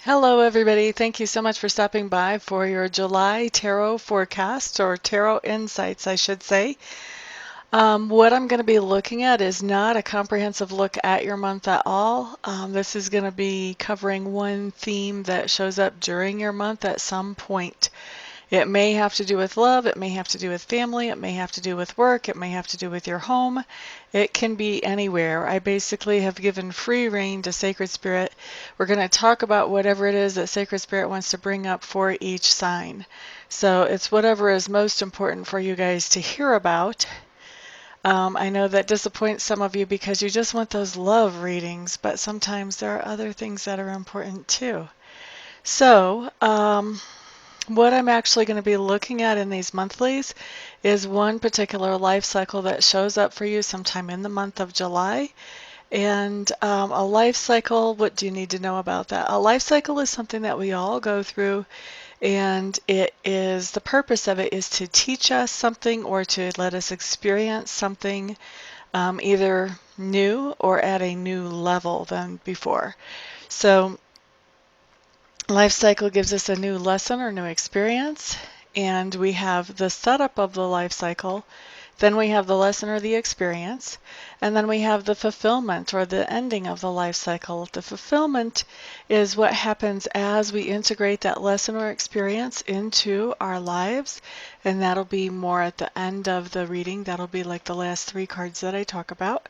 Hello, everybody. Thank you so much for stopping by for your July tarot forecast, or tarot insights, I should say. What I'm going to be looking at is not a comprehensive look at your month at all. This is going to be covering one theme that shows up during your month at some point. It may have to do with love, it may have to do with family, it may have to do with work, it may have to do with your home. It can be anywhere. I basically have given free rein to Sacred Spirit. We're going to talk about whatever it is that Sacred Spirit wants to bring up for each sign. So it's whatever is most important for you guys to hear about. I know that disappoints some of you because you just want those love readings, but sometimes there are other things that are important too. So, what I'm actually going to be looking at in these monthlies is one particular life cycle that shows up for you sometime in the month of July. And a life cycle, what do you need to know about that? A life cycle is something that we all go through, and the purpose of it is to teach us something or to let us experience something either new or at a new level than before. So life cycle gives us a new lesson or new experience, and we have the setup of the life cycle, then we have the lesson or the experience, and then we have the fulfillment or the ending of the life cycle. The fulfillment is what happens as we integrate that lesson or experience into our lives, and that'll be more at the end of the reading. That'll be like the last three cards that I talk about.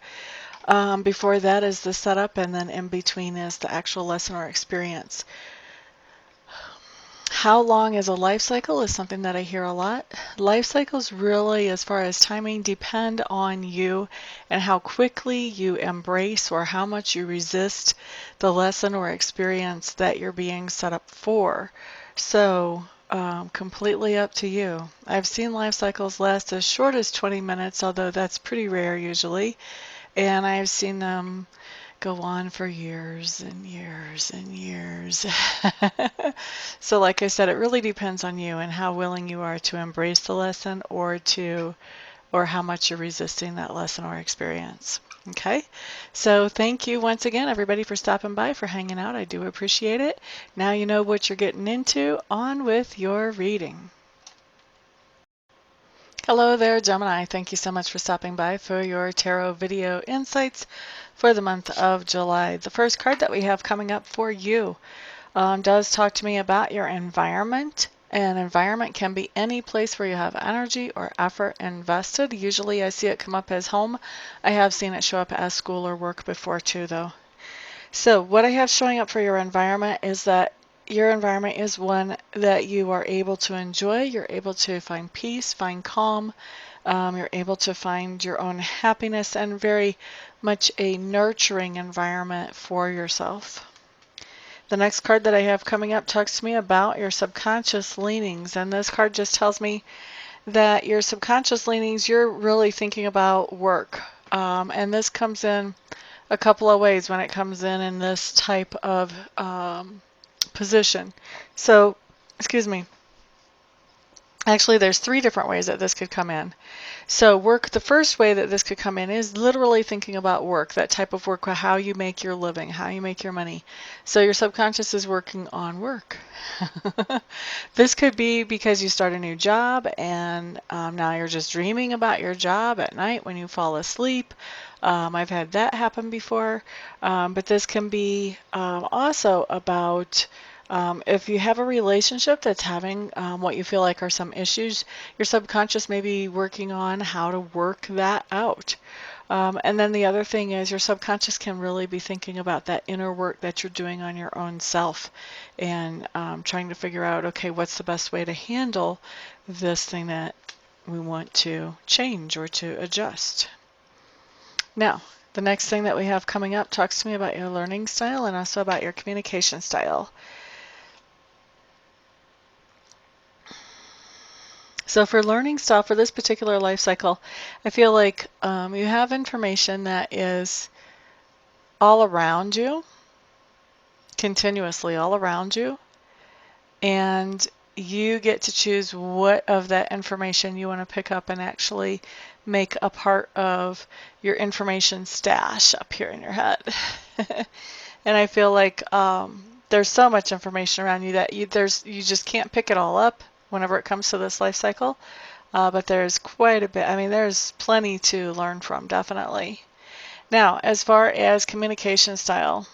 Before that is the setup, and then in between is the actual lesson or experience. How long is a life cycle is something that I hear a lot. Life cycles really, as far as timing, depend on you and how quickly you embrace or how much you resist the lesson or experience that you're being set up for. So, completely up to you. I've seen life cycles last as short as 20 minutes, although that's pretty rare usually. And I've seen them go on for years and years and years. So like I said, it really depends on you and how willing you are to embrace the lesson or how much you're resisting that lesson or experience. Okay, so thank you once again, everybody, for stopping by, for hanging out. I do appreciate it. Now you know what you're getting into. On with your reading. Hello there, Gemini. Thank you so much for stopping by for your tarot video insights for the month of July. The first card that we have coming up for you does talk to me about your environment. An environment can be any place where you have energy or effort invested. Usually I see it come up as home. I have seen it show up as school or work before too, though. So what I have showing up for your environment is that your environment is one that you are able to enjoy. You're able to find peace, find calm. You're able to find your own happiness, and very much a nurturing environment for yourself. The next card that I have coming up talks to me about your subconscious leanings, and this card just tells me that your subconscious leanings, you're really thinking about work. And this comes in a couple of ways when it comes in this type of position. So, excuse me. Actually, there's three different ways that this could come in. So work, the first way that this could come in is literally thinking about work, that type of work, how you make your living, how you make your money. So your subconscious is working on work. This could be because you start a new job and now you're just dreaming about your job at night when you fall asleep. I've had that happen before, but this can be also about if you have a relationship that's having what you feel like are some issues, your subconscious may be working on how to work that out. And then the other thing is your subconscious can really be thinking about that inner work that you're doing on your own self and trying to figure out, okay, what's the best way to handle this thing that we want to change or to adjust. Now, the next thing that we have coming up talks to me about your learning style and also about your communication style. So for learning style, for this particular life cycle, I feel like you have information that is all around you, continuously all around you, and you get to choose what of that information you want to pick up and actually make a part of your information stash up here in your head. And I feel like there's so much information around you that you just can't pick it all up whenever it comes to this life cycle. But there's quite a bit. I mean, there's plenty to learn from, definitely. Now, as far as communication style,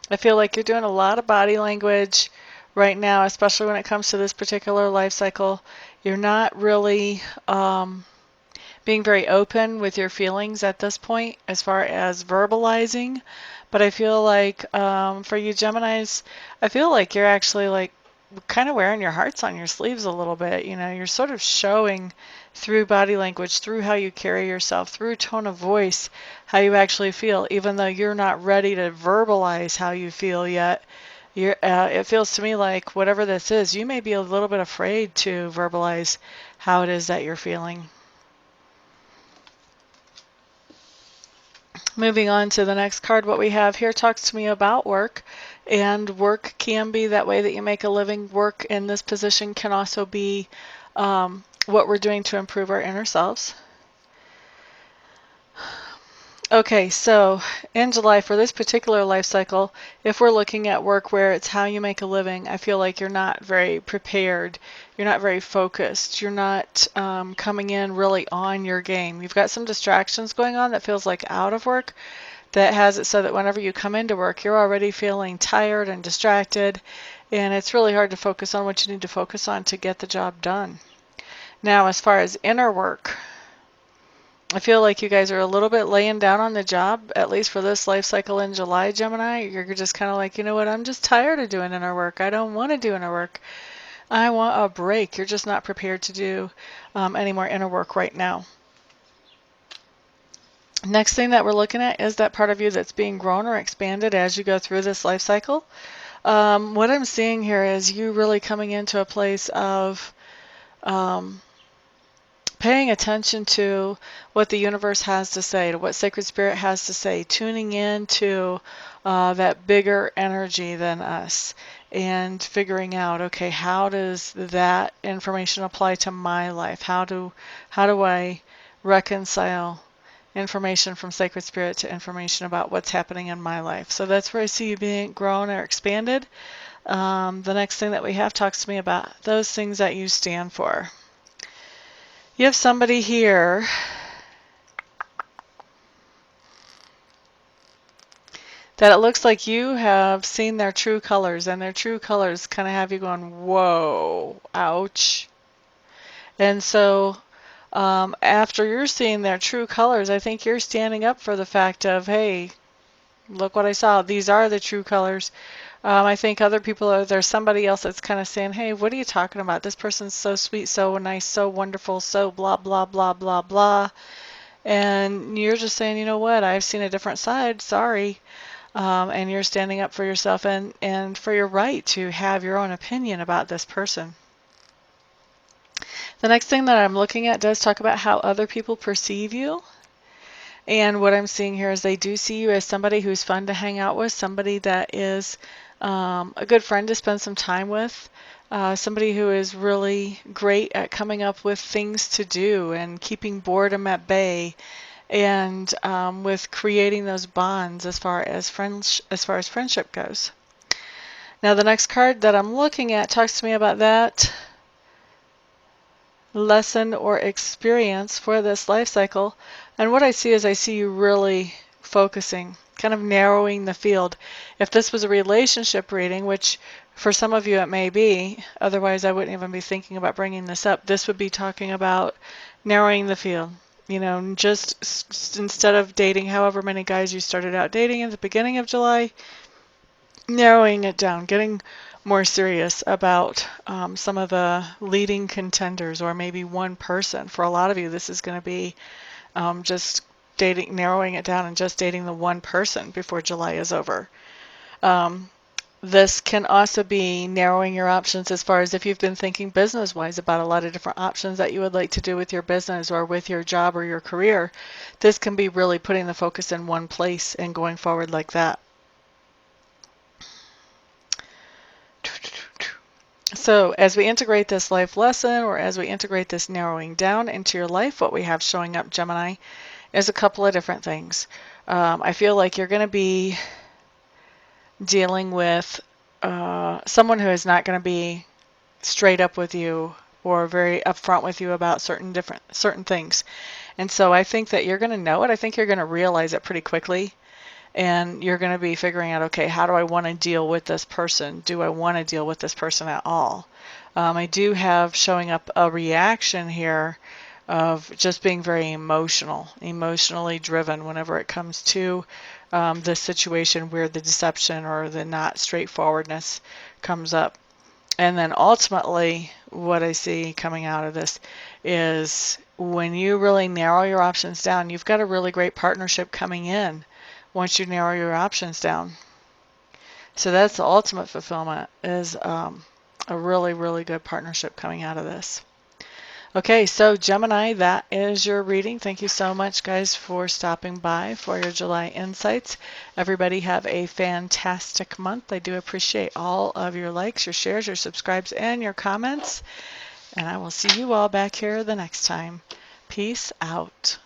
I feel like you're doing a lot of body language right now, especially when it comes to this particular life cycle. You're not really being very open with your feelings at this point as far as verbalizing. But I feel like for you Geminis, I feel like you're actually like kind of wearing your hearts on your sleeves a little bit. You know, you're sort of showing through body language, through how you carry yourself, through tone of voice, how you actually feel, even though you're not ready to verbalize how you feel yet. It feels to me like whatever this is, you may be a little bit afraid to verbalize how it is that you're feeling. Moving on to the next card, what we have here talks to me about work, and work can be that way that you make a living. Work in this position can also be what we're doing to improve our inner selves. Okay, so in July, for this particular life cycle, if we're looking at work where it's how you make a living, I feel like you're not very prepared. You're not very focused. You're not coming in really on your game. You've got some distractions going on that feels like out of work, that has it so that whenever you come into work, you're already feeling tired and distracted, and it's really hard to focus on what you need to focus on to get the job done. Now, as far as inner work, I feel like you guys are a little bit laying down on the job, at least for this life cycle in July, Gemini. You're just kind of like, you know what, I'm just tired of doing inner work. I don't want to do inner work. I want a break. You're just not prepared to do any more inner work right now. Next thing that we're looking at is that part of you that's being grown or expanded as you go through this life cycle. What I'm seeing here is you really coming into a place of paying attention to what the universe has to say, to what Sacred Spirit has to say, tuning in to that bigger energy than us, and figuring out, okay, how does that information apply to my life? How do I reconcile information from Sacred Spirit to information about what's happening in my life? So that's where I see you being grown or expanded. The next thing that we have talks to me about those things that you stand for. You have somebody here that it looks like you have seen their true colors, and their true colors kind of have you going, whoa, ouch. And so after you're seeing their true colors, I think you're standing up for the fact of, hey, look what I saw. These are the true colors. I think other people there's somebody else that's kind of saying, hey, what are you talking about? This person's so sweet, so nice, so wonderful, so blah, blah, blah, blah, blah. And you're just saying, you know what, I've seen a different side, sorry. And you're standing up for yourself and for your right to have your own opinion about this person. The next thing that I'm looking at does talk about how other people perceive you. And what I'm seeing here is they do see you as somebody who's fun to hang out with, somebody that is a good friend to spend some time with, somebody who is really great at coming up with things to do and keeping boredom at bay, and with creating those bonds as far as friendship goes. Now the next card that I'm looking at talks to me about that lesson or experience for this life cycle. And what I see is I see you really focusing, kind of narrowing the field. If this was a relationship reading, which for some of you it may be, otherwise I wouldn't even be thinking about bringing this up, this would be talking about narrowing the field. You know, just instead of dating however many guys you started out dating at the beginning of July, narrowing it down, getting more serious about some of the leading contenders, or maybe one person. For a lot of you, this is going to be just dating, narrowing it down and just dating the one person before July is over. This can also be narrowing your options as far as if you've been thinking business-wise about a lot of different options that you would like to do with your business or with your job or your career. This can be really putting the focus in one place and going forward like that. So as we integrate this life lesson, or as we integrate this narrowing down into your life, what we have showing up, Gemini, is a couple of different things. I feel like you're going to be dealing with someone who is not going to be straight up with you or very upfront with you about certain things. And so I think that you're going to know it. I think you're going to realize it pretty quickly. And you're going to be figuring out, okay, how do I want to deal with this person? Do I want to deal with this person at all? I do have showing up a reaction here of just being very emotionally driven whenever it comes to this situation where the deception or the not straightforwardness comes up. And then ultimately, what I see coming out of this is when you really narrow your options down, you've got a really great partnership coming in once you narrow your options down. So that's the ultimate fulfillment, is a really, really good partnership coming out of this. Okay, so Gemini, that is your reading. Thank you so much, guys, for stopping by for your July insights. Everybody have a fantastic month. I do appreciate all of your likes, your shares, your subscribes, and your comments. And I will see you all back here the next time. Peace out.